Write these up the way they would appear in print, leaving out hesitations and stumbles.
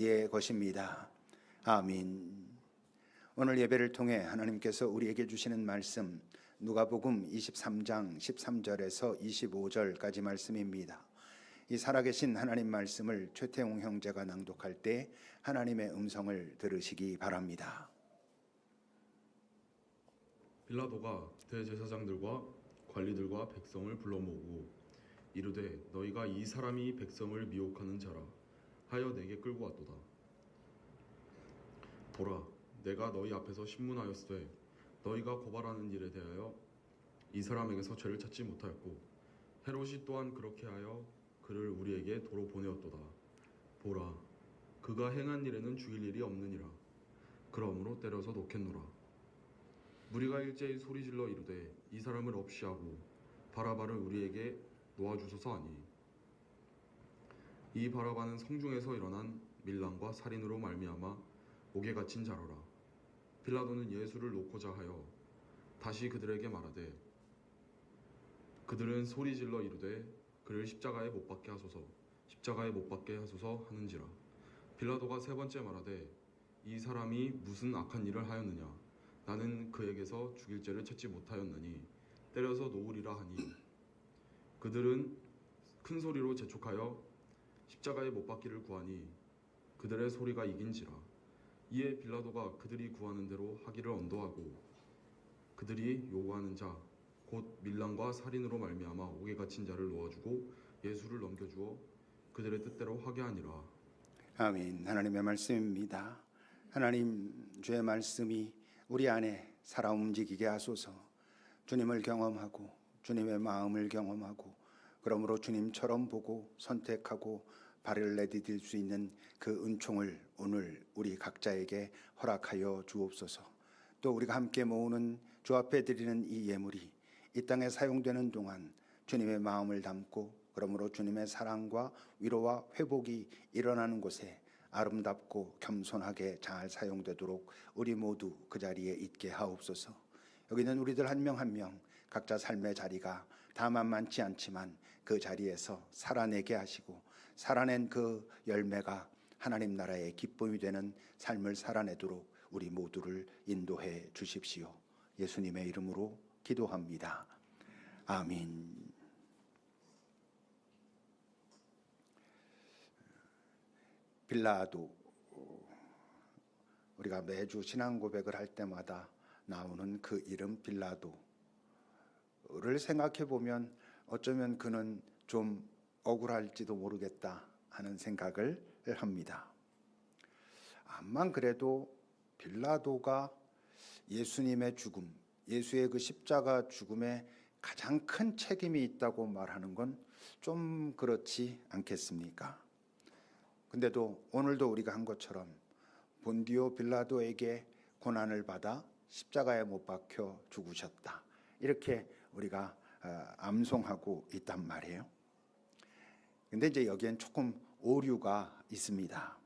의 것입니다. 아멘. 오늘 예배를 통해 하나님께서 우리에게 주시는 말씀 누가복음 23장 13절에서 25절까지 말씀입니다. 이 살아계신 하나님 말씀을 최태웅 형제가 낭독할 때 하나님의 음성을 들으시기 바랍니다. 빌라도가 대제사장들과 관리들과 백성을 불러 모으고 이르되 너희가 이 사람이 백성을 미혹하는 자라 하여 내게 끌고 왔도다. 보라, 내가 너희 앞에서 신문하였으되 너희가 고발하는 일에 대하여 이 사람에게서 죄를 찾지 못하였고 헤롯이 또한 그렇게 하여 그를 우리에게 도로 보내었도다. 보라, 그가 행한 일에는 죽일 일이 없느니라. 그러므로 때려서 놓겠노라. 무리가 일제히 소리질러 이르되 이 사람을 없이 하고 바라바를 우리에게 놓아주소서 하니 이 바라바는 성중에서 일어난 밀랑과 살인으로 말미암아 옥에 갇힌 자로라. 빌라도는 예수를 놓고자 하여 다시 그들에게 말하되 그들은 소리질러 이르되 그를 십자가에 못 박게 하소서, 십자가에 못 박게 하소서 하는지라. 빌라도가 세 번째 말하되 이 사람이 무슨 악한 일을 하였느냐? 나는 그에게서 죽일 죄를 찾지 못하였느니 때려서 놓으리라 하니 그들은 큰 소리로 재촉하여 십자가에 못 박기를 구하니 그들의 소리가 이긴지라. 이에 빌라도가 그들이 구하는 대로 하기를 언도하고 그들이 요구하는 자 곧 밀랑과 살인으로 말미암아 옥에 갇힌 자를 놓아주고 예수를 넘겨주어 그들의 뜻대로 하게 하니라. 아멘. 하나님의 말씀입니다. 하나님, 주의 말씀이 우리 안에 살아 움직이게 하소서. 주님을 경험하고 주님의 마음을 경험하고 그러므로 주님처럼 보고 선택하고 발을 내디딜 수 있는 그 은총을 오늘 우리 각자에게 허락하여 주옵소서. 또 우리가 함께 모으는 주 앞에 드리는 이 예물이 이 땅에 사용되는 동안 주님의 마음을 담고 그러므로 주님의 사랑과 위로와 회복이 일어나는 곳에 아름답고 겸손하게 잘 사용되도록 우리 모두 그 자리에 있게 하옵소서. 여기는 우리들 한 명 한 명 각자 삶의 자리가 다 만만치 않지만 그 자리에서 살아내게 하시고 살아낸 그 열매가 하나님 나라의 기쁨이 되는 삶을 살아내도록 우리 모두를 인도해 주십시오. 예수님의 이름으로 기도합니다. 아멘. 빌라도, 우리가 매주 신앙 고백을 할 때마다 나오는 그 이름 빌라도를 생각해 보면 어쩌면 그는 좀 억울할지도 모르겠다 하는 생각을 합니다. 암만 그래도 빌라도가 예수님의 죽음, 예수의 그 십자가 죽음에 가장 큰 책임이 있다고 말하는 건 좀 그렇지 않겠습니까? 근데도 오늘도 우리가 한 것처럼 본디오 빌라도에게 고난을 받아 십자가에 못 박혀 죽으셨다. 이렇게 우리가 암송하고 있단 말이에요. 근데 이제 여기엔 조금 오류가 있습니다.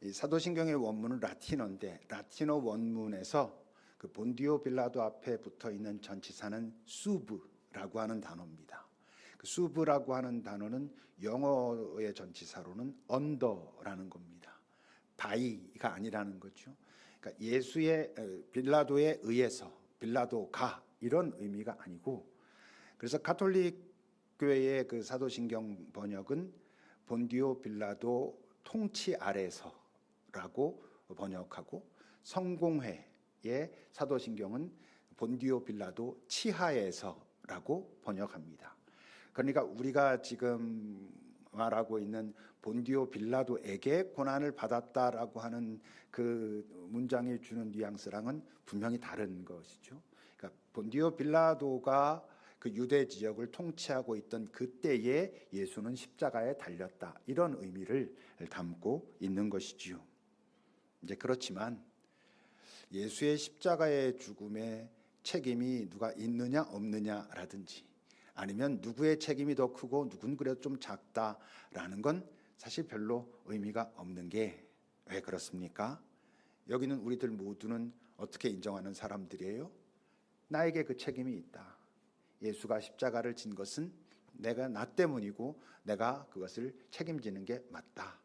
이 사도신경의 원문은 라틴어인데 라틴어 원문에서 그 본디오 빌라도 앞에 붙어 있는 전치사는 수브라고 하는 단어입니다. 그 수브라고 하는 단어는 영어의 전치사로는 언더라는 겁니다. 바이가 아니라는 거죠. 그러니까 예수의 빌라도에 의해서 빌라도가 이런 의미가 아니고, 그래서 가톨릭 교회의 그 사도신경 번역은 본디오 빌라도 통치 아래서라고 번역하고, 성공회의 사도신경은 본디오 빌라도 치하에서라고 번역합니다. 그러니까 우리가 지금 말하고 있는 본디오 빌라도에게 고난을 받았다라고 하는 그 문장이 주는 뉘앙스랑은 분명히 다른 것이죠. 그러니까 본디오 빌라도가 그 유대 지역을 통치하고 있던 그때에 예수는 십자가에 달렸다, 이런 의미를 담고 있는 것이지요. 이제 그렇지만 예수의 십자가의 죽음에 책임이 누가 있느냐 없느냐라든지 아니면 누구의 책임이 더 크고 누군 그래도 좀 작다라는 건 사실 별로 의미가 없는 게 왜 그렇습니까? 여기는 우리들 모두는 어떻게 인정하는 사람들이에요? 나에게 그 책임이 있다. 예수가 십자가를 진 것은 나 때문이고 내가 그것을 책임지는 게 맞다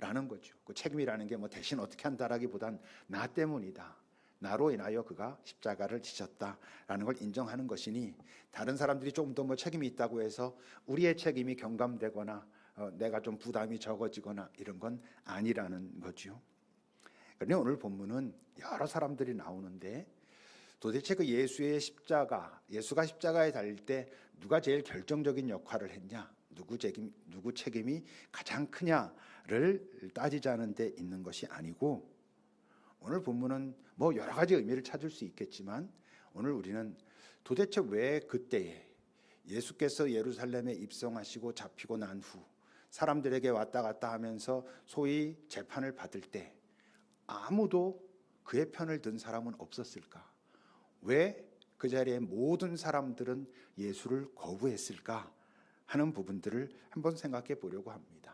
라는 거죠. 그 책임이라는 게 뭐 대신 어떻게 한다라기보단 나 때문이다. 나로 인하여 그가 십자가를 지셨다라는 걸 인정하는 것이니 다른 사람들이 조금 더 뭐 책임이 있다고 해서 우리의 책임이 경감되거나 내가 좀 부담이 적어지거나 이런 건 아니라는 거죠. 그런데 오늘 본문은 여러 사람들이 나오는데 도대체 그 예수의 십자가, 예수가 십자가에 달릴 때 누가 제일 결정적인 역할을 했냐, 누구 책임이 가장 크냐를 따지자는 데 있는 것이 아니고, 오늘 본문은 뭐 여러 가지 의미를 찾을 수 있겠지만 오늘 우리는 도대체 왜 그때에 예수께서 예루살렘에 입성하시고 잡히고 난 후 사람들에게 왔다 갔다 하면서 소위 재판을 받을 때 아무도 그의 편을 든 사람은 없었을까? 왜 그 자리에 모든 사람들은 예수를 거부했을까 하는 부분들을 한번 생각해 보려고 합니다.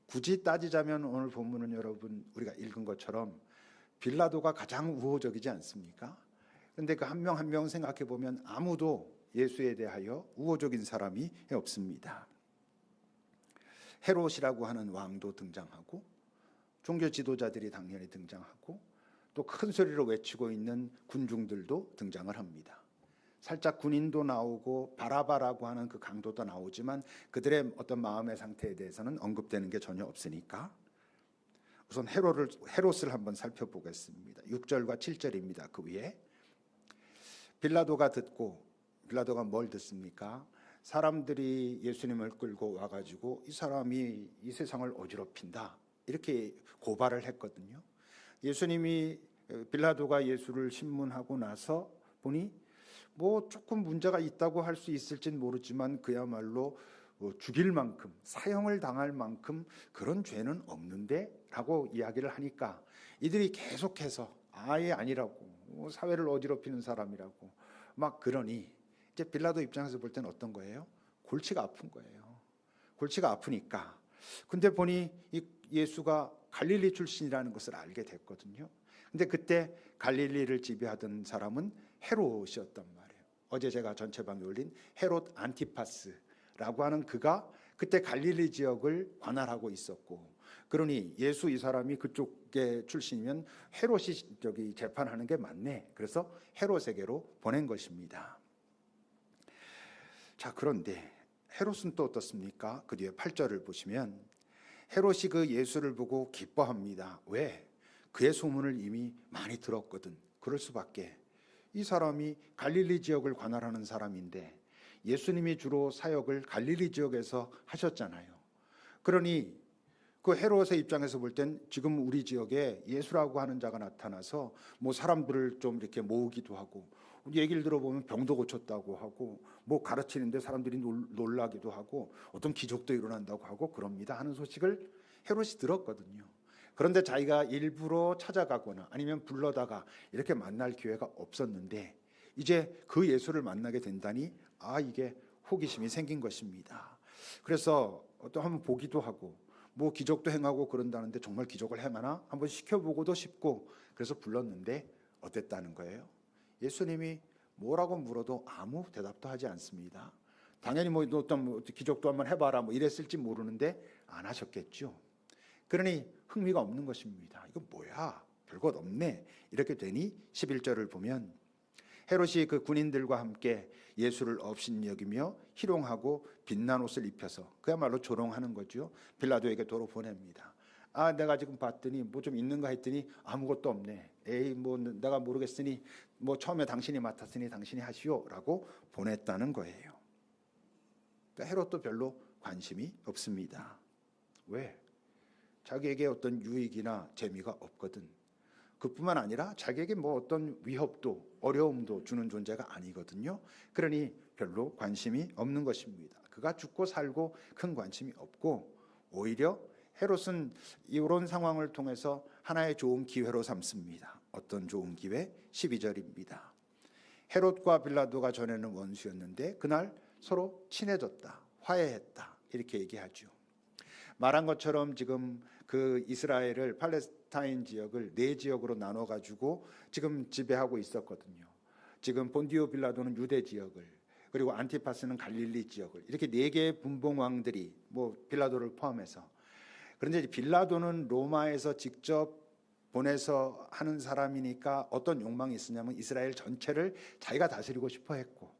굳이 따지자면 오늘 본문은 여러분 우리가 읽은 것처럼 빌라도가 가장 우호적이지 않습니까? 그런데 그 한 명 한 명 생각해 보면 아무도 예수에 대하여 우호적인 사람이 없습니다. 헤롯이라고 하는 왕도 등장하고 종교 지도자들이 당연히 등장하고 또 큰 소리로 외치고 있는 군중들도 등장을 합니다. 살짝 군인도 나오고 바라바라고 하는 그 강도도 나오지만 그들의 어떤 마음의 상태에 대해서는 언급되는 게 전혀 없으니까 우선 헤롯을 한번 살펴보겠습니다. 6절과 7절입니다. 그 위에 빌라도가 뭘 듣습니까? 사람들이 예수님을 끌고 와가지고 이 사람이 이 세상을 어지럽힌다 이렇게 고발을 했거든요. 빌라도가 예수를 신문하고 나서 보니 뭐 조금 문제가 있다고 할 수 있을진 모르지만 그야말로 죽일 만큼 사형을 당할 만큼 그런 죄는 없는데 라고 이야기를 하니까 이들이 계속해서 아예 아니라고 사회를 어지럽히는 사람이라고 막 그러니 이제 빌라도 입장에서 볼 때는 어떤 거예요? 골치가 아픈 거예요. 골치가 아프니까 근데 보니 이 예수가 갈릴리 출신이라는 것을 알게 됐거든요. 근데 그때 갈릴리를 지배하던 사람은 헤롯이었단 말이에요. 어제 제가 전체방에 올린 헤롯 안티파스라고 하는 그가 그때 갈릴리 지역을 관할하고 있었고, 그러니 예수 이 사람이 그쪽의 출신이면 헤롯이 저기 재판하는 게 맞네. 그래서 헤롯에게로 보낸 것입니다. 자, 그런데 헤롯은 또 어떻습니까? 그 뒤에 8절을 보시면 헤롯이 그 예수를 보고 기뻐합니다. 왜? 그의 소문을 이미 많이 들었거든. 그럴 수밖에. 이 사람이 갈릴리 지역을 관할하는 사람인데 예수님이 주로 사역을 갈릴리 지역에서 하셨잖아요. 그러니 그 헤롯의 입장에서 볼 땐 지금 우리 지역에 예수라고 하는 자가 나타나서 뭐 사람들을 좀 이렇게 모으기도 하고 얘기를 들어보면 병도 고쳤다고 하고 뭐 가르치는데 사람들이 놀라기도 하고 어떤 기적도 일어난다고 하고 그럽니다 하는 소식을 헤롯이 들었거든요. 그런데 자기가 일부러 찾아가거나 아니면 불러다가 이렇게 만날 기회가 없었는데 이제 그 예수를 만나게 된다니 이게 호기심이 생긴 것입니다. 그래서 또 한번 보기도 하고 뭐 기적도 행하고 그런다는데 정말 기적을 행하나 한번 시켜보고도 싶고 그래서 불렀는데 어땠다는 거예요? 예수님이 뭐라고 물어도 아무 대답도 하지 않습니다. 당연히 뭐 어떤 기적도 한번 해봐라 뭐 이랬을지 모르는데 안 하셨겠죠. 그러니 흥미가 없는 것입니다. 이거 뭐야? 별것 없네. 이렇게 되니 11절을 보면 헤롯이 그 군인들과 함께 예수를 업신여기며 희롱하고 빛난 옷을 입혀서 그야말로 조롱하는 거죠. 빌라도에게 도로 보냅니다. 내가 지금 봤더니 뭐 좀 있는가 했더니 아무것도 없네. 에이 뭐 내가 모르겠으니 뭐 처음에 당신이 맡았으니 당신이 하시오라고 보냈다는 거예요. 그러니까 헤롯도 별로 관심이 없습니다. 왜? 자기에게 어떤 유익이나 재미가 없거든. 그뿐만 아니라 자기에게 뭐 어떤 위협도 어려움도 주는 존재가 아니거든요. 그러니 별로 관심이 없는 것입니다. 그가 죽고 살고 큰 관심이 없고 오히려 헤롯은 이런 상황을 통해서 하나의 좋은 기회로 삼습니다. 어떤 좋은 기회? 12절입니다. 헤롯과 빌라도가 전에는 원수였는데 그날 서로 친해졌다, 화해했다 이렇게 얘기하죠. 말한 것처럼 지금 그 이스라엘을 팔레스타인 지역을 4지역으로 나눠 가지고 지금 지배하고 있었거든요. 지금 본디오 빌라도는 유대 지역을 그리고 안티파스는 갈릴리 지역을 이렇게 4개의 분봉 왕들이 뭐 빌라도를 포함해서 그런데 이제 빌라도는 로마에서 직접 보내서 하는 사람이니까 어떤 욕망이 있었냐면 이스라엘 전체를 자기가 다스리고 싶어 했고,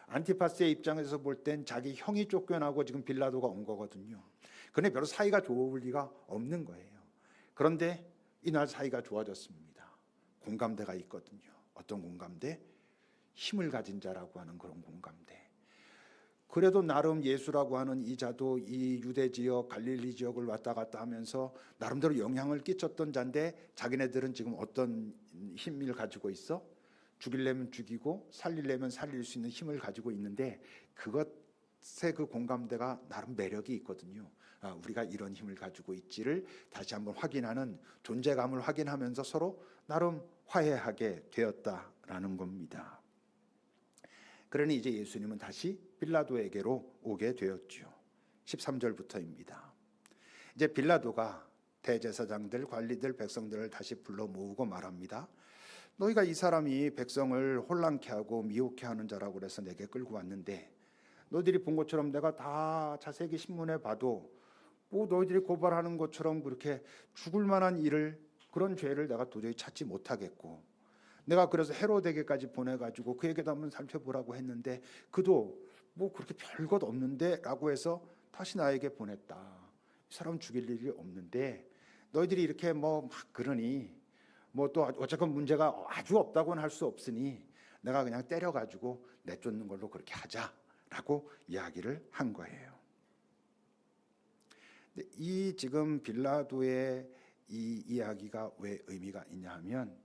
안티파스의 입장에서 볼 땐 자기 형이 쫓겨나고 지금 빌라도가 온 거거든요. 그런데 별로 사이가 좋을 리가 없는 거예요. 그런데 이날 사이가 좋아졌습니다. 공감대가 있거든요. 어떤 공감대? 힘을 가진 자라고 하는 그런 공감대. 그래도 나름 예수라고 하는 이 자도 이 유대 지역, 갈릴리 지역을 왔다 갔다 하면서 나름대로 영향을 끼쳤던 자인데, 자기네들은 지금 어떤 힘을 가지고 있어? 죽이려면 죽이고 살리려면 살릴 수 있는 힘을 가지고 있는데, 그것의 그 공감대가 나름 매력이 있거든요. 우리가 이런 힘을 가지고 있지를 다시 한번 확인하는, 존재감을 확인하면서 서로 나름 화해하게 되었다라는 겁니다. 그러니 이제 예수님은 다시 빌라도에게로 오게 되었죠. 13절부터입니다. 이제 빌라도가 대제사장들, 관리들, 백성들을 다시 불러 모으고 말합니다. 너희가 이 사람이 백성을 혼란케 하고 미혹케 하는 자라고 그래서 내게 끌고 왔는데, 너희들이 본 것처럼 내가 다 자세히 신문에 봐도 뭐 너희들이 고발하는 것처럼 그렇게 죽을 만한 일을, 그런 죄를 내가 도저히 찾지 못하겠고, 내가 그래서 헤로데게까지 보내가지고 그에게도 한번 살펴보라고 했는데 그도 뭐 그렇게 별것 없는데 라고 해서 다시 나에게 보냈다. 이 사람 죽일 일이 없는데 너희들이 이렇게 뭐 막 그러니 뭐 또 어쨌건 문제가 아주 없다고는 할 수 없으니 내가 그냥 때려가지고 내쫓는 걸로 그렇게 하자라고 이야기를 한 거예요. 근데 이 지금 빌라도의 이 이야기가 왜 의미가 있냐 하면,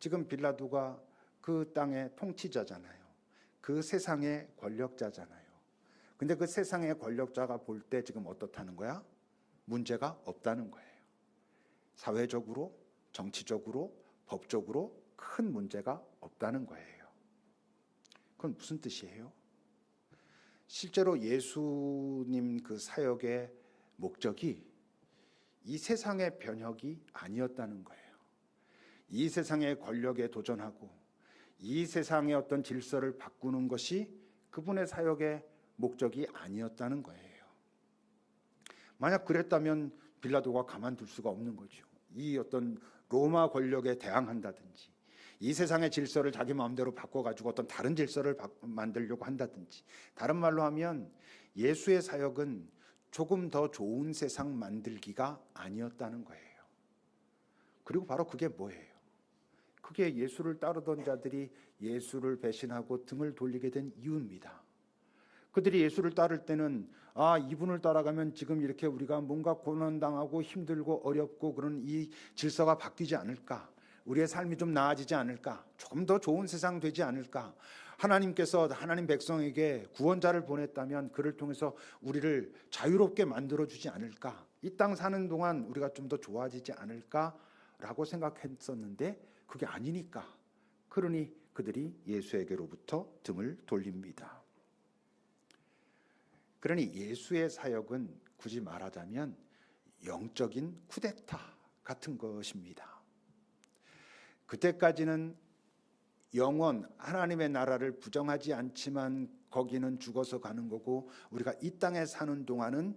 지금 빌라도가 그 땅의 통치자잖아요. 그 세상의 권력자잖아요. 근데 그 세상의 권력자가 볼 때 지금 어떻다는 거야? 문제가 없다는 거예요. 사회적으로, 정치적으로, 법적으로 큰 문제가 없다는 거예요. 그건 무슨 뜻이에요? 실제로 예수님 그 사역의 목적이 이 세상의 변혁이 아니었다는 거예요. 이 세상의 권력에 도전하고 이 세상의 어떤 질서를 바꾸는 것이 그분의 사역의 목적이 아니었다는 거예요. 만약 그랬다면 빌라도가 가만둘 수가 없는 거죠. 이 어떤 로마 권력에 대항한다든지, 이 세상의 질서를 자기 마음대로 바꿔가지고 어떤 다른 질서를 만들려고 한다든지, 다른 말로 하면 예수의 사역은 조금 더 좋은 세상 만들기가 아니었다는 거예요. 그리고 바로 그게 뭐예요? 그게 예수를 따르던 자들이 예수를 배신하고 등을 돌리게 된 이유입니다. 그들이 예수를 따를 때는 이분을 따라가면 지금 이렇게 우리가 뭔가 고난당하고 힘들고 어렵고 그런 이 질서가 바뀌지 않을까, 우리의 삶이 좀 나아지지 않을까, 조금 더 좋은 세상 되지 않을까, 하나님께서 하나님 백성에게 구원자를 보냈다면 그를 통해서 우리를 자유롭게 만들어주지 않을까, 이 땅 사는 동안 우리가 좀 더 좋아지지 않을까라고 생각했었는데 그게 아니니까, 그러니 그들이 예수에게로부터 등을 돌립니다. 그러니 예수의 사역은 굳이 말하자면 영적인 쿠데타 같은 것입니다. 그때까지는 영원 하나님의 나라를 부정하지 않지만 거기는 죽어서 가는 거고, 우리가 이 땅에 사는 동안은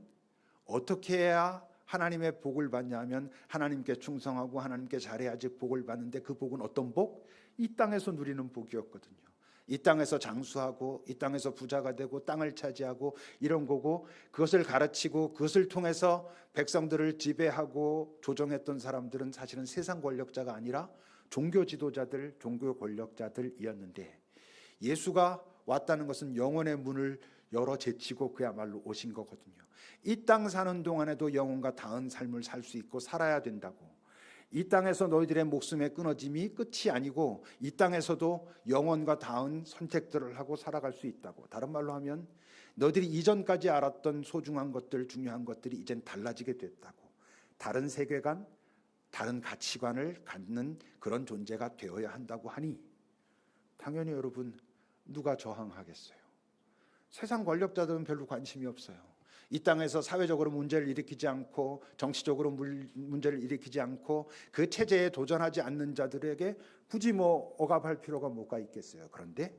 어떻게 해야 하나님의 복을 받냐 하면 하나님께 충성하고 하나님께 잘해야지 복을 받는데, 그 복은 어떤 복? 이 땅에서 누리는 복이었거든요. 이 땅에서 장수하고 이 땅에서 부자가 되고 땅을 차지하고 이런 거고, 그것을 가르치고 그것을 통해서 백성들을 지배하고 조정했던 사람들은 사실은 세상 권력자가 아니라 종교 지도자들, 종교 권력자들이었는데, 예수가 왔다는 것은 영혼의 문을 열어 제치고 그야말로 오신 거거든요. 이 땅 사는 동안에도 영혼과 닿은 삶을 살 수 있고 살아야 된다고. 이 땅에서 너희들의 목숨의 끊어짐이 끝이 아니고 이 땅에서도 영혼과 닿은 선택들을 하고 살아갈 수 있다고. 다른 말로 하면 너희들이 이전까지 알았던 소중한 것들, 중요한 것들이 이젠 달라지게 됐다고. 다른 세계관, 다른 가치관을 갖는 그런 존재가 되어야 한다고 하니, 당연히 여러분 누가 저항하겠어요? 세상 권력자들은 별로 관심이 없어요. 이 땅에서 사회적으로 문제를 일으키지 않고 정치적으로 문제를 일으키지 않고 그 체제에 도전하지 않는 자들에게 굳이 뭐 억압할 필요가 뭐가 있겠어요. 그런데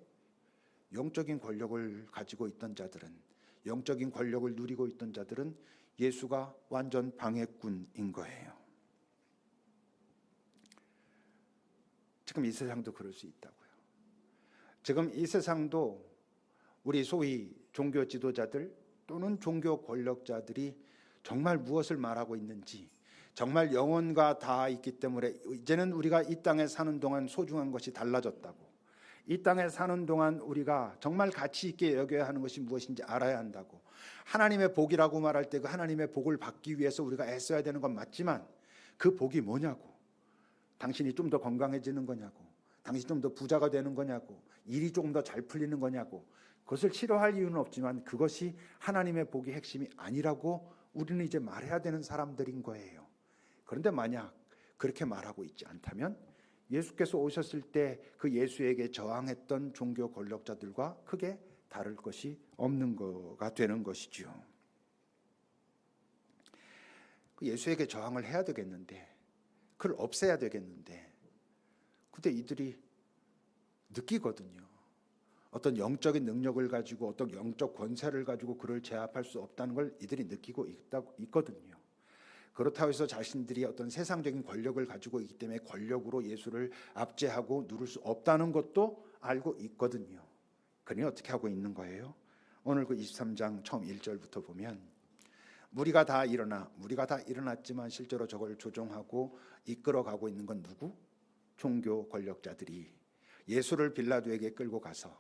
영적인 권력을 가지고 있던 자들은, 영적인 권력을 누리고 있던 자들은 예수가 완전 방해꾼인 거예요. 지금 이 세상도 그럴 수 있다고요. 지금 이 세상도 우리 소위 종교 지도자들 또는 종교 권력자들이 정말 무엇을 말하고 있는지, 정말 영혼과 다 있기 때문에 이제는 우리가 이 땅에 사는 동안 소중한 것이 달라졌다고, 이 땅에 사는 동안 우리가 정말 가치 있게 여겨야 하는 것이 무엇인지 알아야 한다고, 하나님의 복이라고 말할 때 그 하나님의 복을 받기 위해서 우리가 애써야 되는 건 맞지만 그 복이 뭐냐고, 당신이 좀 더 건강해지는 거냐고, 당신이 좀 더 부자가 되는 거냐고, 일이 조금 더 잘 풀리는 거냐고, 그것을 싫어할 이유는 없지만 그것이 하나님의 복의 핵심이 아니라고 우리는 이제 말해야 되는 사람들인 거예요. 그런데 만약 그렇게 말하고 있지 않다면 예수께서 오셨을 때 그 예수에게 저항했던 종교 권력자들과 크게 다를 것이 없는 거가 되는 것이죠. 예수에게 저항을 해야 되겠는데, 그걸 없애야 되겠는데, 근데 이들이 느끼거든요. 어떤 영적인 능력을 가지고 어떤 영적 권세를 가지고 그를 제압할 수 없다는 걸 이들이 느끼고 있거든요. 그렇다고 해서 자신들이 어떤 세상적인 권력을 가지고 있기 때문에 권력으로 예수를 압제하고 누를 수 없다는 것도 알고 있거든요. 그러니 어떻게 하고 있는 거예요? 오늘 그 23장 처음 1절부터 보면 무리가 다 일어났지만 실제로 저걸 조종하고 이끌어가고 있는 건 누구? 종교 권력자들이 예수를 빌라도에게 끌고 가서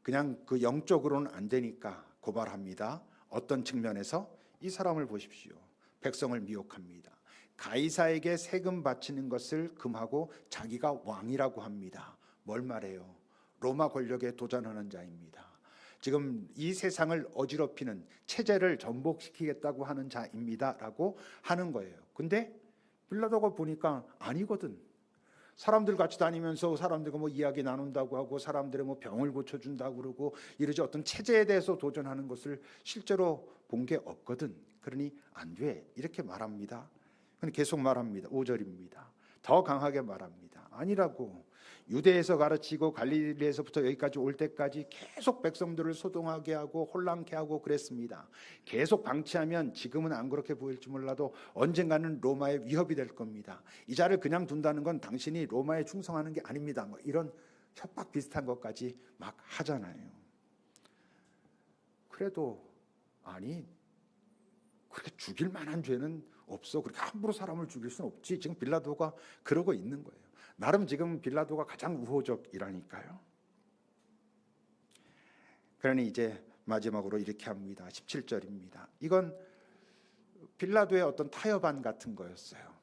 그냥 그 영적으로는 안 되니까 고발합니다. 어떤 측면에서? 이 사람을 보십시오. 백성을 미혹합니다. 가이사에게 세금 바치는 것을 금하고 자기가 왕이라고 합니다. 뭘 말해요? 로마 권력에 도전하는 자입니다. 지금 이 세상을 어지럽히는 체제를 전복시키겠다고 하는 자입니다 라고 하는 거예요. 근데 빌라도가 보니까 아니거든. 사람들 같이 다니면서 사람들과 뭐 이야기 나눈다고 하고 사람들의 뭐 병을 고쳐준다고 그러고 이러지 어떤 체제에 대해서 도전하는 것을 실제로 본 게 없거든. 그러니 안 돼. 이렇게 말합니다. 계속 말합니다. 5절입니다. 더 강하게 말합니다. 아니라고. 유대에서 가르치고 갈릴리에서부터 여기까지 올 때까지 계속 백성들을 소동하게 하고 혼란케 하고 그랬습니다. 계속 방치하면 지금은 안 그렇게 보일지 몰라도 언젠가는 로마의 위협이 될 겁니다. 이 자를 그냥 둔다는 건 당신이 로마에 충성하는 게 아닙니다. 뭐 이런 협박 비슷한 것까지 막 하잖아요. 그래도 아니 그렇게 죽일 만한 죄는 없어. 그렇게 함부로 사람을 죽일 수는 없지. 지금 빌라도가 그러고 있는 거예요. 나름 지금 빌라도가 가장 우호적이라니까요. 그러니 이제 마지막으로 이렇게 합니다. 17절입니다. 이건 빌라도의 어떤 타협안 같은 거였어요.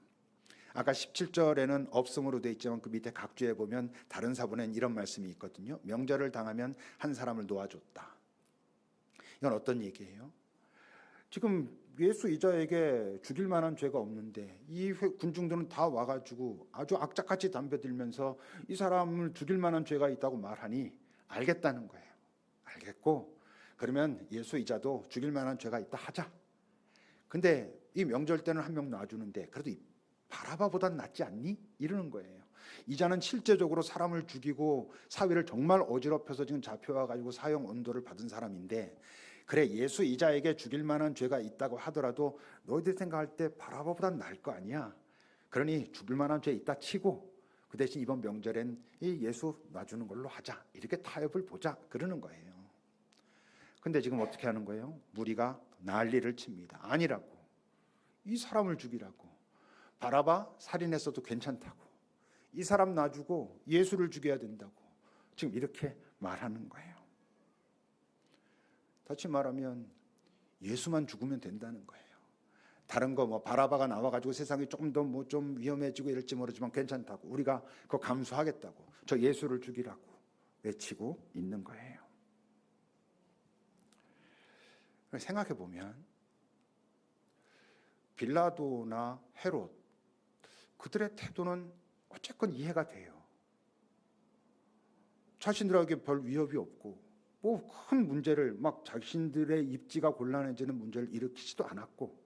아까 17절에는 없음으로 돼 있지만 그 밑에 각주에 보면 다른 사본에는 이런 말씀이 있거든요. 명절을 당하면 한 사람을 놓아줬다. 이건 어떤 얘기예요? 지금 예수 이자에게 죽일 만한 죄가 없는데 이 군중들은 다 와가지고 아주 악착같이 덤벼들면서 이 사람을 죽일 만한 죄가 있다고 말하니 알겠다는 거예요. 알겠고 그러면 예수 이자도 죽일 만한 죄가 있다 하자. 근데 이 명절 때는 한 명 놔주는데 그래도 이 바라바보단 낫지 않니? 이러는 거예요. 이자는 실제적으로 사람을 죽이고 사회를 정말 어지럽혀서 지금 잡혀와가지고 사형 언도를 받은 사람인데 그래 예수 이자에게 죽일 만한 죄가 있다고 하더라도 너희들 생각할 때 바라바보단 나을 거 아니야. 그러니 죽일 만한 죄 있다 치고 그 대신 이번 명절엔 이 예수 놔주는 걸로 하자. 이렇게 타협을 보자. 그러는 거예요. 근데 지금 어떻게 하는 거예요? 무리가 난리를 칩니다. 아니라고. 이 사람을 죽이라고. 바라바 살인했어도 괜찮다고. 이 사람 놔주고 예수를 죽여야 된다고. 지금 이렇게 말하는 거예요. 다시 말하면 예수만 죽으면 된다는 거예요. 다른 거 뭐 바라바가 나와가지고 세상이 조금 더 뭐 좀 위험해지고 이럴지 모르지만 괜찮다고. 우리가 그거 감수하겠다고. 저 예수를 죽이라고 외치고 있는 거예요. 생각해 보면 빌라도나 헤롯 그들의 태도는 어쨌건 이해가 돼요. 자신들에게 별 위협이 없고 뭐 큰 문제를 막 자신들의 입지가 곤란해지는 문제를 일으키지도 않았고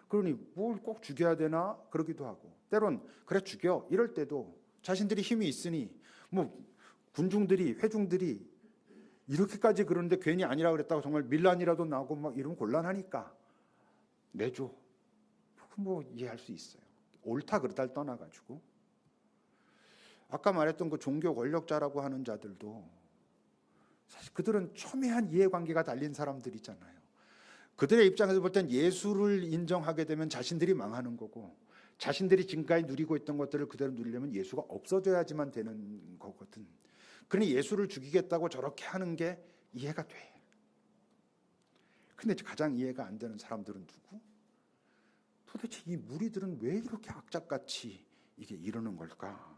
그러니 뭘 꼭 죽여야 되나 그러기도 하고 때론 그래 죽여 이럴 때도 자신들이 힘이 있으니 뭐 군중들이 회중들이 이렇게까지 그러는데 괜히 아니라 그랬다고 정말 밀란이라도 나고 막 이러면 곤란하니까 내줘. 뭐 이해할 수 있어요. 옳다 그르다를 떠나가지고 아까 말했던 그 종교 권력자라고 하는 자들도 사실 그들은 첨예한 이해관계가 달린 사람들이잖아요. 그들의 입장에서 볼 땐 예수를 인정하게 되면 자신들이 망하는 거고, 자신들이 지금까지 누리고 있던 것들을 그대로 누리려면 예수가 없어져야지만 되는 거거든. 그러니 예수를 죽이겠다고 저렇게 하는 게 이해가 돼. 근데 가장 이해가 안 되는 사람들은 누구? 도대체 이 무리들은 왜 이렇게 악착같이 이게 이러는 걸까?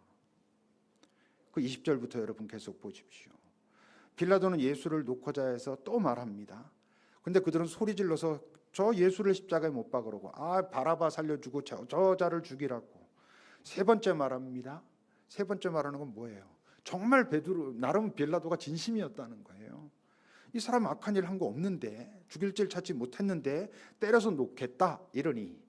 그 20절부터 여러분 계속 보십시오. 빌라도는 예수를 놓고자 해서 또 말합니다. 근데 그들은 소리 질러서 저 예수를 십자가에 못 박으라고, 바라바 살려주고 저 자를 죽이라고 세 번째 말합니다. 세 번째 말하는 건 뭐예요? 정말 베드로, 나름 빌라도가 진심이었다는 거예요. 이 사람 악한 일 한 거 없는데, 죽일 질 찾지 못했는데 때려서 놓겠다 이러니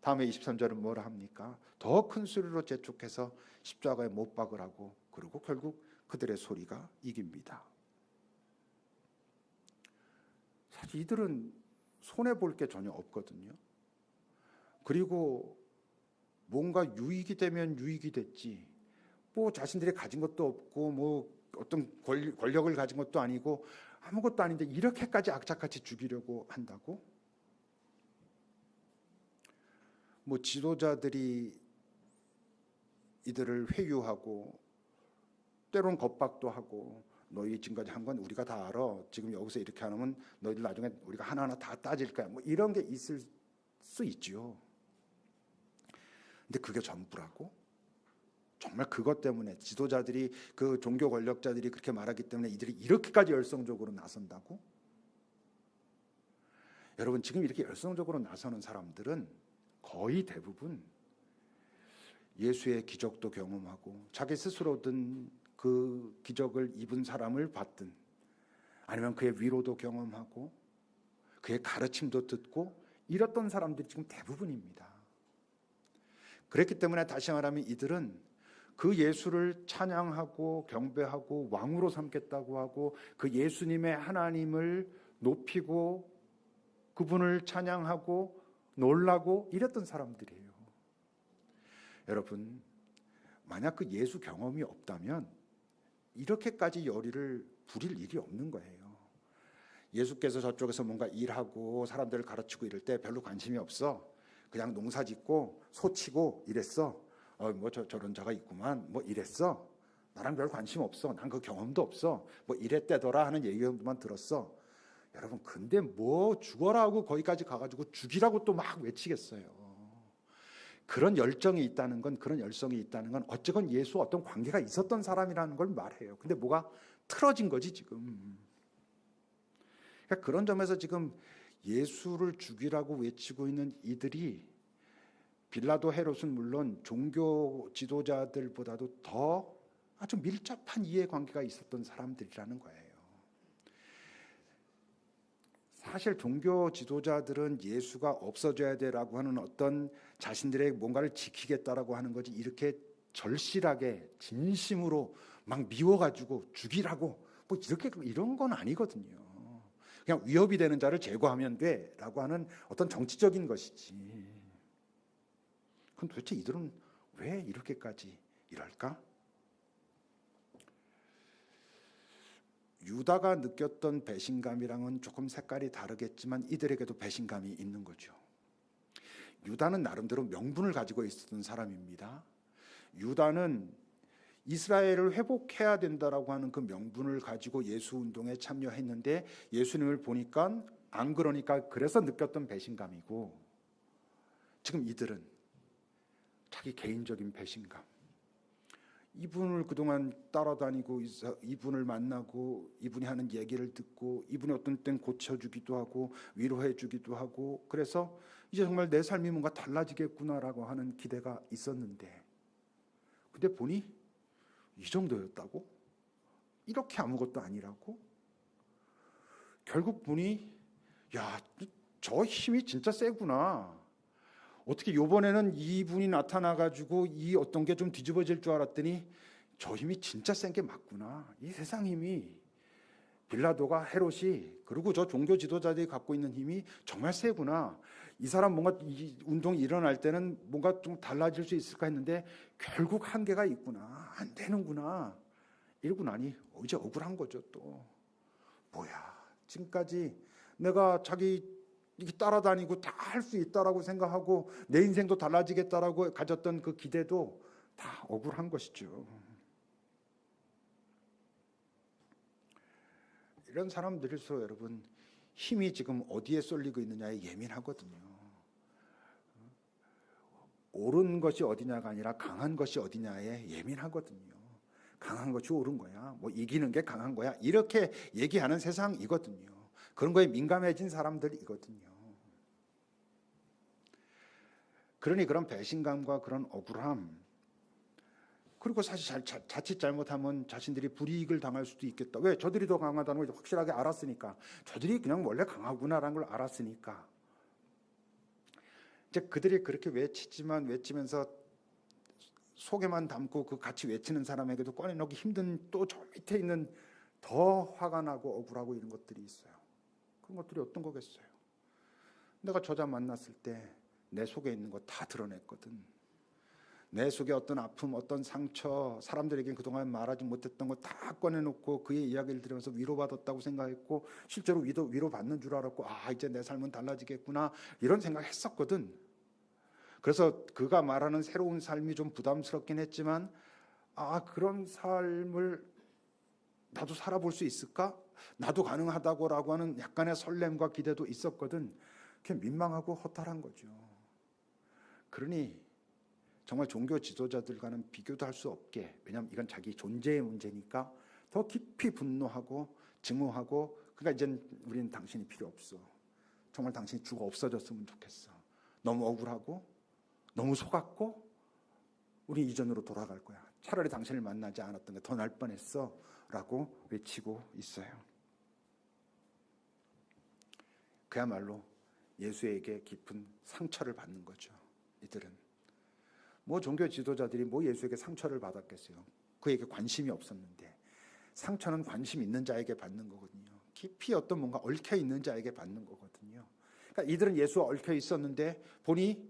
다음에 23절은 뭐라 합니까? 더 큰 소리로 재촉해서 십자가에 못 박으라고, 그리고 결국 그들의 소리가 이깁니다. 사실 이들은 손해볼 게 전혀 없거든요. 그리고 뭔가 유익이 되면 유익이 됐지, 뭐 자신들이 가진 것도 없고 뭐 어떤 권력을 가진 것도 아니고 아무것도 아닌데 이렇게까지 악착같이 죽이려고 한다고? 뭐 지도자들이 이들을 회유하고 때론 겁박도 하고, 너희 지금까지 한 건 우리가 다 알아. 지금 여기서 이렇게 하면 너희들 나중에 우리가 하나하나 다 따질 거야. 뭐 이런 게 있을 수 있지요. 근데 그게 전부라고? 정말 그것 때문에 지도자들이, 그 종교 권력자들이 그렇게 말하기 때문에 이들이 이렇게까지 열성적으로 나선다고? 여러분, 지금 이렇게 열성적으로 나서는 사람들은 거의 대부분 예수의 기적도 경험하고 자기 스스로든 그 기적을 입은 사람을 봤든, 아니면 그의 위로도 경험하고 그의 가르침도 듣고 이랬던 사람들이 지금 대부분입니다. 그렇기 때문에 다시 말하면 이들은 그 예수를 찬양하고 경배하고 왕으로 삼겠다고 하고, 그 예수님의 하나님을 높이고 그분을 찬양하고 놀라고 이랬던 사람들이에요. 여러분, 만약 그 예수 경험이 없다면 이렇게까지 열의를 부릴 일이 없는 거예요. 예수께서 저쪽에서 뭔가 일하고 사람들을 가르치고 이럴 때 별로 관심이 없어. 그냥 농사 짓고 소 치고 이랬어. 뭐 저런 자가 있구만. 뭐 이랬어. 나랑 별 관심 없어. 난 그 경험도 없어. 뭐 이랬대더라 하는 얘기만 들었어. 여러분, 근데 뭐 죽어라 하고 거기까지 가가지고 죽이라고 또 막 외치겠어요. 그런 열정이 있다는 건, 그런 열성이 있다는 건 어쨌건 예수 어떤 관계가 있었던 사람이라는 걸 말해요. 근데 뭐가 틀어진 거지 지금. 그러니까 그런 점에서 지금 예수를 죽이라고 외치고 있는 이들이 빌라도, 헤롯은 물론 종교 지도자들보다도 더 아주 밀접한 이해관계가 있었던 사람들이라는 거예요. 사실 종교 지도자들은 예수가 없어져야 되라고 하는 어떤 자신들의 뭔가를 지키겠다라고 하는 거지, 이렇게 절실하게 진심으로 막 미워가지고 죽이라고 뭐 이렇게 이런 건 아니거든요. 그냥 위협이 되는 자를 제거하면 돼라고 하는 어떤 정치적인 것이지. 그럼 도대체 이들은 왜 이렇게까지 이럴까? 유다가 느꼈던 배신감이랑은 조금 색깔이 다르겠지만 이들에게도 배신감이 있는 거죠. 유다는 나름대로 명분을 가지고 있었던 사람입니다. 유다는 이스라엘을 회복해야 된다라고 하는 그 명분을 가지고 예수 운동에 참여했는데, 예수님을 보니까 안 그러니까 그래서 느꼈던 배신감이고, 지금 이들은 자기 개인적인 배신감, 이분을 그동안 따라다니고 이분을 만나고 이분이 하는 얘기를 듣고 이분이 어떤 땐 고쳐주기도 하고 위로해주기도 하고, 그래서 이제 정말 내 삶이 뭔가 달라지겠구나라고 하는 기대가 있었는데, 근데 보니 이 정도였다고? 이렇게 아무것도 아니라고? 결국 보니 야, 저 힘이 진짜 세구나. 어떻게 요번에는 이분이 나타나가지고 이 어떤 게 좀 뒤집어질 줄 알았더니 저 힘이 진짜 센 게 맞구나. 이 세상 힘이, 빌라도가, 헤롯이, 그리고 저 종교 지도자들이 갖고 있는 힘이 정말 세구나. 이 사람 뭔가 이 운동이 일어날 때는 뭔가 좀 달라질 수 있을까 했는데 결국 한계가 있구나. 안 되는구나. 이러고 나니 이제 억울한 거죠 또. 뭐야, 지금까지 내가 자기 이렇게 따라다니고 다 할 수 있다라고 생각하고 내 인생도 달라지겠다라고 가졌던 그 기대도 다 억울한 것이죠. 이런 사람들일수록 여러분 힘이 지금 어디에 쏠리고 있느냐에 예민하거든요. 옳은 것이 어디냐가 아니라 강한 것이 어디냐에 예민하거든요. 강한 것이 옳은 거야. 뭐 이기는 게 강한 거야. 이렇게 얘기하는 세상이거든요. 그런 거에 민감해진 사람들이거든요. 그러니 그런 배신감과 그런 억울함, 그리고 사실 자칫 잘못하면 자신들이 불이익을 당할 수도 있겠다. 왜? 저들이 더 강하다는 걸 확실하게 알았으니까. 저들이 그냥 원래 강하구나라는 걸 알았으니까. 이제 그들이 그렇게 외치면서 속에만 담고 그 같이 외치는 사람에게도 꺼내놓기 힘든 또 저 밑에 있는 더 화가 나고 억울하고 이런 것들이 있어요. 그런 것들이 어떤 거겠어요? 내가 저자 만났을 때 내 속에 있는 거 다 드러냈거든. 내 속에 어떤 아픔, 어떤 상처, 사람들에게 그동안 말하지 못했던 거 다 꺼내놓고 그의 이야기를 들으면서 위로받았다고 생각했고 실제로 위로받는 줄 알았고 이제 내 삶은 달라지겠구나 이런 생각했었거든. 그래서 그가 말하는 새로운 삶이 좀 부담스럽긴 했지만 그런 삶을 나도 살아볼 수 있을까? 나도 가능하다고라고 하는 약간의 설렘과 기대도 있었거든. 그게 민망하고 허탈한 거죠. 그러니 정말 종교 지도자들과는 비교도 할 수 없게, 왜냐하면 이건 자기 존재의 문제니까 더 깊이 분노하고 증오하고, 그러니까 이제는 우리는 당신이 필요 없어. 정말 당신이 죽어 없어졌으면 좋겠어. 너무 억울하고 너무 속았고 우리 이전으로 돌아갈 거야. 차라리 당신을 만나지 않았던 게 더 나을 뻔했어 라고 외치고 있어요. 그야말로 예수에게 깊은 상처를 받는 거죠. 이들은 뭐 종교 지도자들이 뭐 예수에게 상처를 받았겠어요. 그에게 관심이 없었는데. 상처는 관심 있는 자에게 받는 거거든요. 깊이 어떤 뭔가 얽혀 있는 자에게 받는 거거든요. 그러니까 이들은 예수와 얽혀 있었는데 보니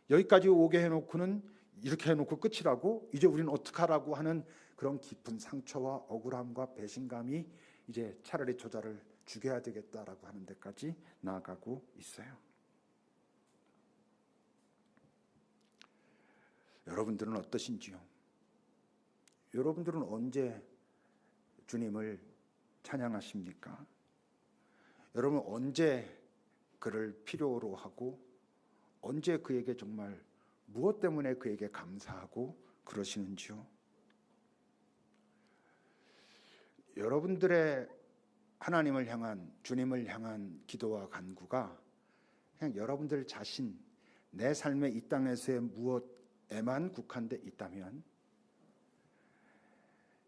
여기까지 오게 해놓고는 이렇게 해놓고 끝이라고, 이제 우리는 어떡하라고 하는 그런 깊은 상처와 억울함과 배신감이 이제 차라리 저자를 죽여야 되겠다라고 하는 데까지 나아가고 있어요. 여러분들은 어떠신지요? 여러분들은 언제 주님을 찬양하십니까? 여러분 언제 그를 필요로 하고 언제 그에게 정말 무엇 때문에 그에게 감사하고 그러시는지요? 여러분들의 하나님을 향한, 주님을 향한 기도와 간구가 그냥 여러분들 자신, 내 삶의 이 땅에서의 무엇에만 국한돼 있다면,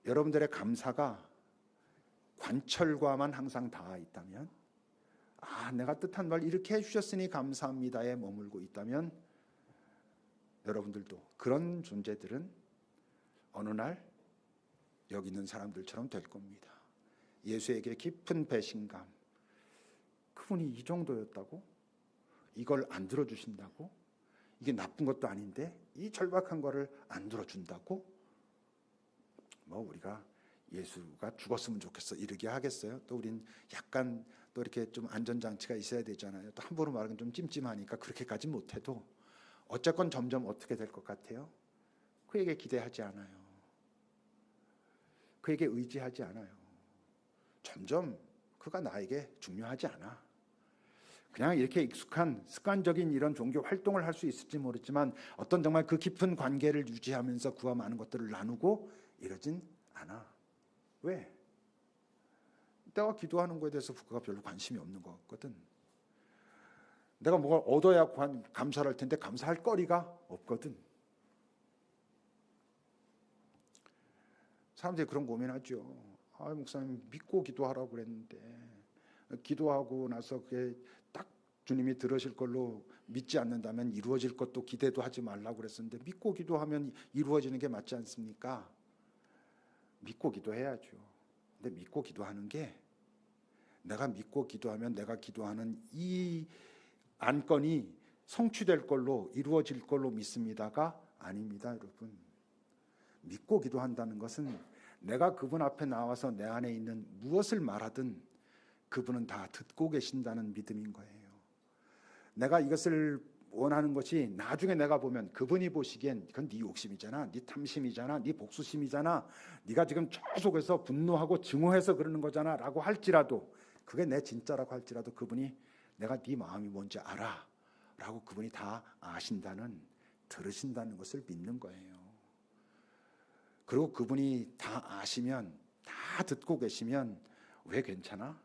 여러분들의 감사가 관철과만 항상 닿아 있다면, 내가 뜻한 말 이렇게 해주셨으니 감사합니다에 머물고 있다면, 여러분들도 그런 존재들은 어느 날 여기 있는 사람들처럼 될 겁니다. 예수에게 깊은 배신감, 그분이 이 정도였다고? 이걸 안 들어주신다고? 이게 나쁜 것도 아닌데 이 절박한 거를 안 들어준다고? 뭐 우리가 예수가 죽었으면 좋겠어 이러게 하겠어요? 또 우린 약간 또 이렇게 좀 안전장치가 있어야 되잖아요. 또 함부로 말하면 좀 찜찜하니까 그렇게까지 못해도 어쨌건 점점 어떻게 될 것 같아요? 그에게 기대하지 않아요. 그에게 의지하지 않아요. 점점 그가 나에게 중요하지 않아. 그냥 이렇게 익숙한 습관적인 이런 종교 활동을 할 수 있을지 모르지만 어떤 정말 그 깊은 관계를 유지하면서 그와 많은 것들을 나누고 이러진 않아. 왜? 내가 기도하는 거에 대해서 그가 별로 관심이 없는 것 같거든. 내가 뭐가 얻어야 감사를 할 텐데 감사할 거리가 없거든. 사람들이 그런 고민하죠. 목사님 믿고 기도하라고 그랬는데 기도하고 나서 그게 딱 주님이 들으실 걸로 믿지 않는다면 이루어질 것도 기대도 하지 말라고 그랬었는데 믿고 기도하면 이루어지는 게 맞지 않습니까? 믿고 기도해야죠. 근데 믿고 기도하는 게 내가 믿고 기도하면 내가 기도하는 이 안건이 성취될 걸로 이루어질 걸로 믿습니다가 아닙니다, 여러분. 믿고 기도한다는 것은 내가 그분 앞에 나와서 내 안에 있는 무엇을 말하든 그분은 다 듣고 계신다는 믿음인 거예요. 내가 이것을 원하는 것이 나중에 내가 보면 그분이 보시기엔 이건 네 욕심이잖아, 네 탐심이잖아, 네 복수심이잖아, 네가 지금 저 속에서 분노하고 증오해서 그러는 거잖아 라고 할지라도, 그게 내 진짜라고 할지라도 그분이 내가 네 마음이 뭔지 알아 라고 그분이 다 아신다는, 들으신다는 것을 믿는 거예요. 그리고 그분이 다 아시면, 다 듣고 계시면 왜 괜찮아?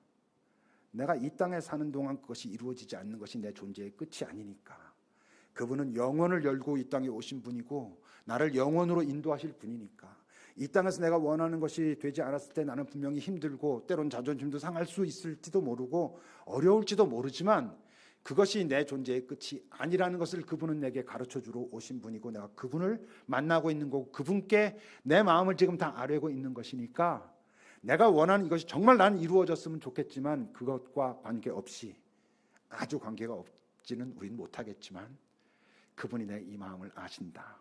내가 이 땅에 사는 동안 그것이 이루어지지 않는 것이 내 존재의 끝이 아니니까. 그분은 영원을 열고 이 땅에 오신 분이고 나를 영원으로 인도하실 분이니까. 이 땅에서 내가 원하는 것이 되지 않았을 때 나는 분명히 힘들고 때론 자존심도 상할 수 있을지도 모르고 어려울지도 모르지만 그것이 내 존재의 끝이 아니라는 것을 그분은 내게 가르쳐주러 오신 분이고 내가 그분을 만나고 있는 거고 그분께 내 마음을 지금 다 아뢰고 있는 것이니까 내가 원하는 이것이 정말 난 이루어졌으면 좋겠지만 그것과 관계없이, 아주 관계가 없지는 우린 못하겠지만 그분이 내 이 마음을 아신다.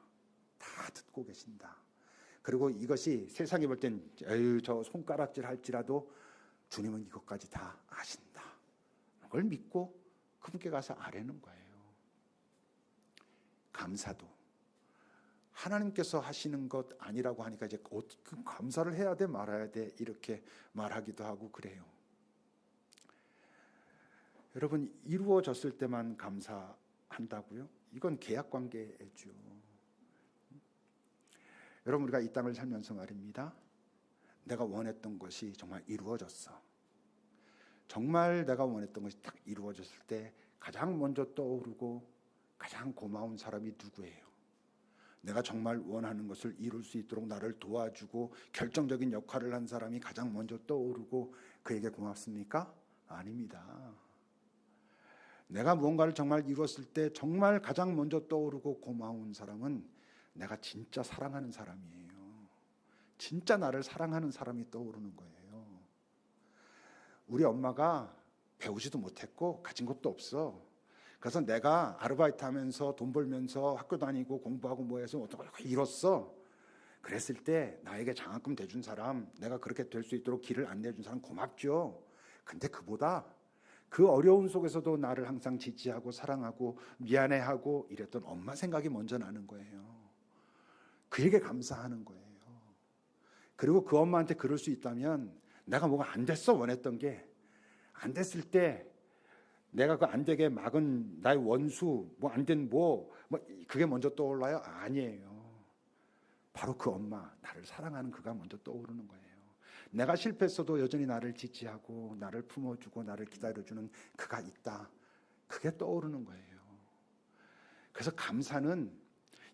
다 듣고 계신다. 그리고 이것이 세상이 볼 땐 에휴 저 손가락질 할지라도 주님은 이것까지 다 아신다. 그걸 믿고 그분께 가서 아뢰는 거예요. 감사도 하나님께서 하시는 것 아니라고 하니까 이제 감사를 해야 돼 말아야 돼 이렇게 말하기도 하고 그래요. 여러분, 이루어졌을 때만 감사한다고요? 이건 계약관계죠. 여러분, 우리가 이 땅을 살면서 말입니다, 내가 원했던 것이 정말 이루어졌어. 정말 내가 원했던 것이 딱 이루어졌을 때 가장 먼저 떠오르고 가장 고마운 사람이 누구예요? 내가 정말 원하는 것을 이룰 수 있도록 나를 도와주고 결정적인 역할을 한 사람이 가장 먼저 떠오르고 그에게 고맙습니까? 아닙니다. 내가 무언가를 정말 이루었을 때 정말 가장 먼저 떠오르고 고마운 사람은 내가 진짜 사랑하는 사람이에요. 진짜 나를 사랑하는 사람이 떠오르는 거예요. 우리 엄마가 배우지도 못했고 가진 것도 없어. 그래서 내가 아르바이트 하면서 돈 벌면서 학교 다니고 공부하고 뭐해서 어떻게 이뤘어. 그랬을 때 나에게 장학금 대준 사람, 내가 그렇게 될 수 있도록 길을 안내해준 사람 고맙죠. 근데 그보다 그 어려운 속에서도 나를 항상 지지하고 사랑하고 미안해하고 이랬던 엄마 생각이 먼저 나는 거예요. 그에게 감사하는 거예요. 그리고 그 엄마한테 그럴 수 있다면 내가 뭐가 안 됐어, 원했던 게 안 됐을 때 내가 그 안 되게 막은 나의 원수, 뭐 안 된 뭐 그게 먼저 떠올라요? 아니에요. 바로 그 엄마, 나를 사랑하는 그가 먼저 떠오르는 거예요. 내가 실패했어도 여전히 나를 지지하고 나를 품어주고 나를 기다려주는 그가 있다. 그게 떠오르는 거예요. 그래서 감사는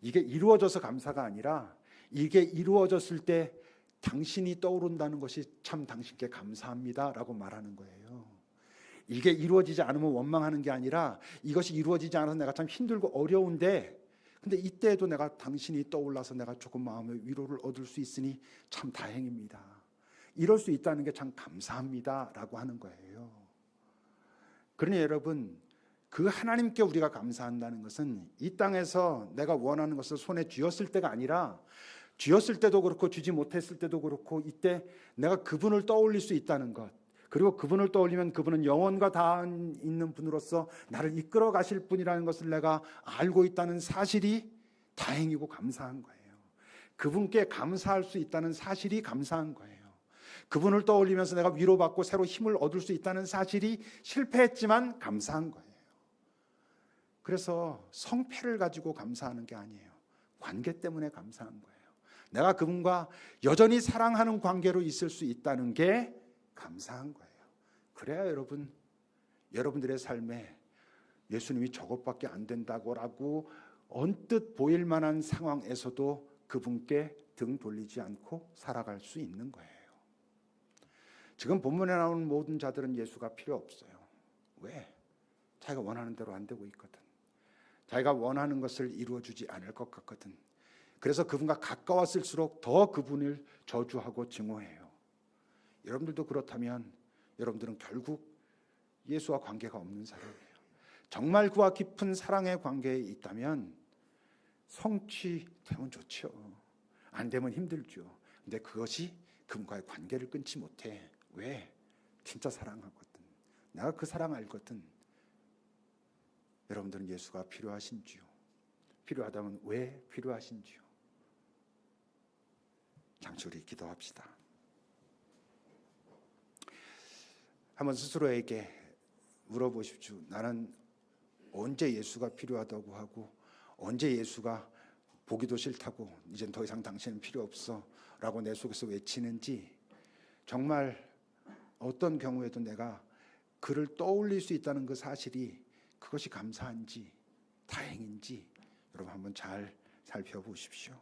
이게 이루어져서 감사가 아니라 이게 이루어졌을 때 당신이 떠오른다는 것이 참 당신께 감사합니다라고 말하는 거예요. 이게 이루어지지 않으면 원망하는 게 아니라 이것이 이루어지지 않아서 내가 참 힘들고 어려운데 근데 이때에도 내가 당신이 떠올라서 내가 조금 마음의 위로를 얻을 수 있으니 참 다행입니다. 이럴 수 있다는 게 참 감사합니다라고 하는 거예요. 그러니 여러분, 그 하나님께 우리가 감사한다는 것은 이 땅에서 내가 원하는 것을 손에 쥐었을 때가 아니라 쥐었을 때도 그렇고 쥐지 못했을 때도 그렇고 이때 내가 그분을 떠올릴 수 있다는 것, 그리고 그분을 떠올리면 그분은 영원과 다한 있는 분으로서 나를 이끌어 가실 분이라는 것을 내가 알고 있다는 사실이 다행이고 감사한 거예요. 그분께 감사할 수 있다는 사실이 감사한 거예요. 그분을 떠올리면서 내가 위로받고 새로 힘을 얻을 수 있다는 사실이 실패했지만 감사한 거예요. 그래서 성패를 가지고 감사하는 게 아니에요. 관계 때문에 감사한 거예요. 내가 그분과 여전히 사랑하는 관계로 있을 수 있다는 게 감사한 거예요. 그래야 여러분, 여러분들의 삶에 예수님이 저것밖에 안 된다고라고 언뜻 보일 만한 상황에서도 그분께 등 돌리지 않고 살아갈 수 있는 거예요. 지금 본문에 나오는 모든 자들은 예수가 필요 없어요. 왜? 자기가 원하는 대로 안 되고 있거든. 자기가 원하는 것을 이루어주지 않을 것 같거든. 그래서 그분과 가까웠을수록 더 그분을 저주하고 증오해요. 여러분들도 그렇다면 여러분들은 결국 예수와 관계가 없는 사람이에요. 정말 그와 깊은 사랑의 관계에 있다면 성취되면 좋죠. 안 되면 힘들죠. 근데 그것이 그분과의 관계를 끊지 못해. 왜? 진짜 사랑하거든. 내가 그 사랑 알거든. 여러분들은 예수가 필요하신지요? 필요하다면 왜 필요하신지요? 잠시 우리 기도합시다. 한번 스스로에게 물어보십시오. 나는 언제 예수가 필요하다고 하고 언제 예수가 보기도 싫다고 이젠 더 이상 당신은 필요 없어 라고 내 속에서 외치는지, 정말 어떤 경우에도 내가 그를 떠올릴 수 있다는 그 사실이 그것이 감사한지 다행인지 여러분 한번 잘 살펴보십시오.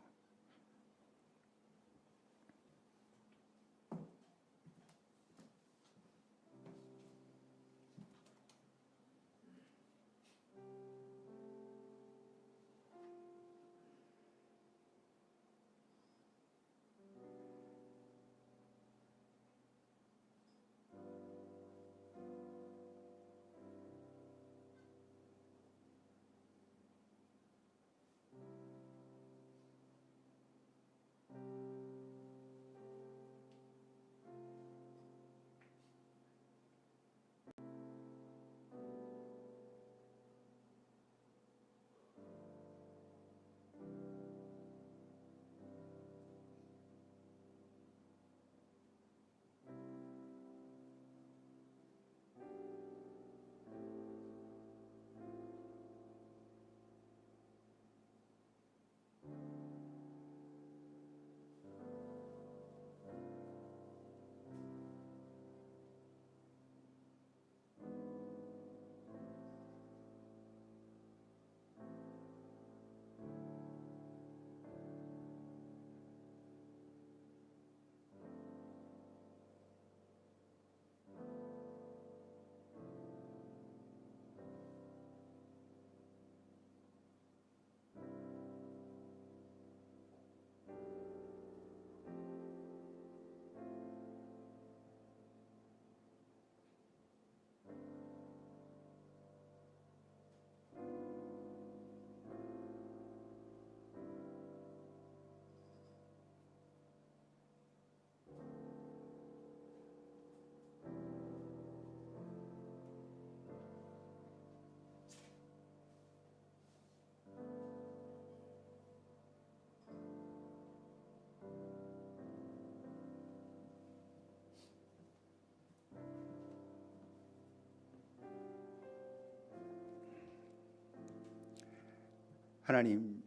하나님,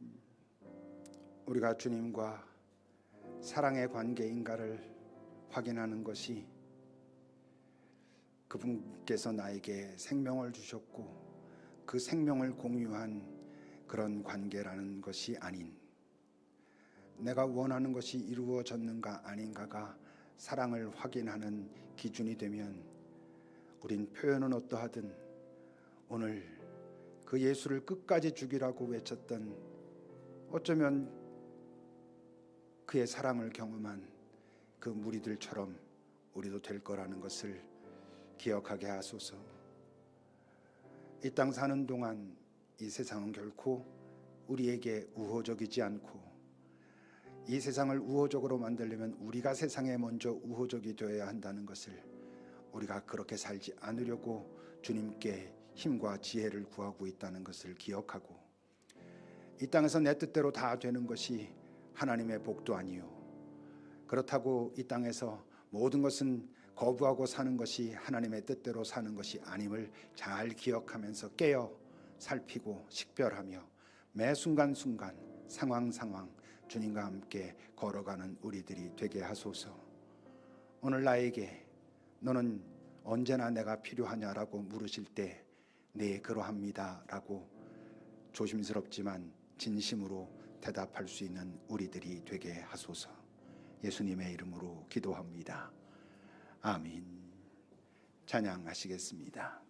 우리가 주님과 사랑의 관계인가를 확인하는 것이 그분께서 나에게 생명을 주셨고 그 생명을 공유한 그런 관계라는 것이 아닌, 내가 원하는 것이 이루어졌는가 아닌가가 사랑을 확인하는 기준이 되면 우린 표현은 어떠하든 오늘 그 예수를 끝까지 죽이라고 외쳤던, 어쩌면 그의 사랑을 경험한 그 무리들처럼 우리도 될 거라는 것을 기억하게 하소서. 이 땅 사는 동안 이 세상은 결코 우리에게 우호적이지 않고, 이 세상을 우호적으로 만들려면 우리가 세상에 먼저 우호적이 되어야 한다는 것을, 우리가 그렇게 살지 않으려고 주님께 힘과 지혜를 구하고 있다는 것을 기억하고, 이 땅에서 내 뜻대로 다 되는 것이 하나님의 복도 아니요, 그렇다고 이 땅에서 모든 것은 거부하고 사는 것이 하나님의 뜻대로 사는 것이 아님을 잘 기억하면서 깨어 살피고 식별하며 매 순간순간 상황 주님과 함께 걸어가는 우리들이 되게 하소서. 오늘 나에게 너는 언제나 내가 필요하냐라고 물으실 때 네, 그러합니다 라고 조심스럽지만 진심으로 대답할 수 있는 우리들이 되게 하소서. 예수님의 이름으로 기도합니다. 아멘. 찬양하시겠습니다.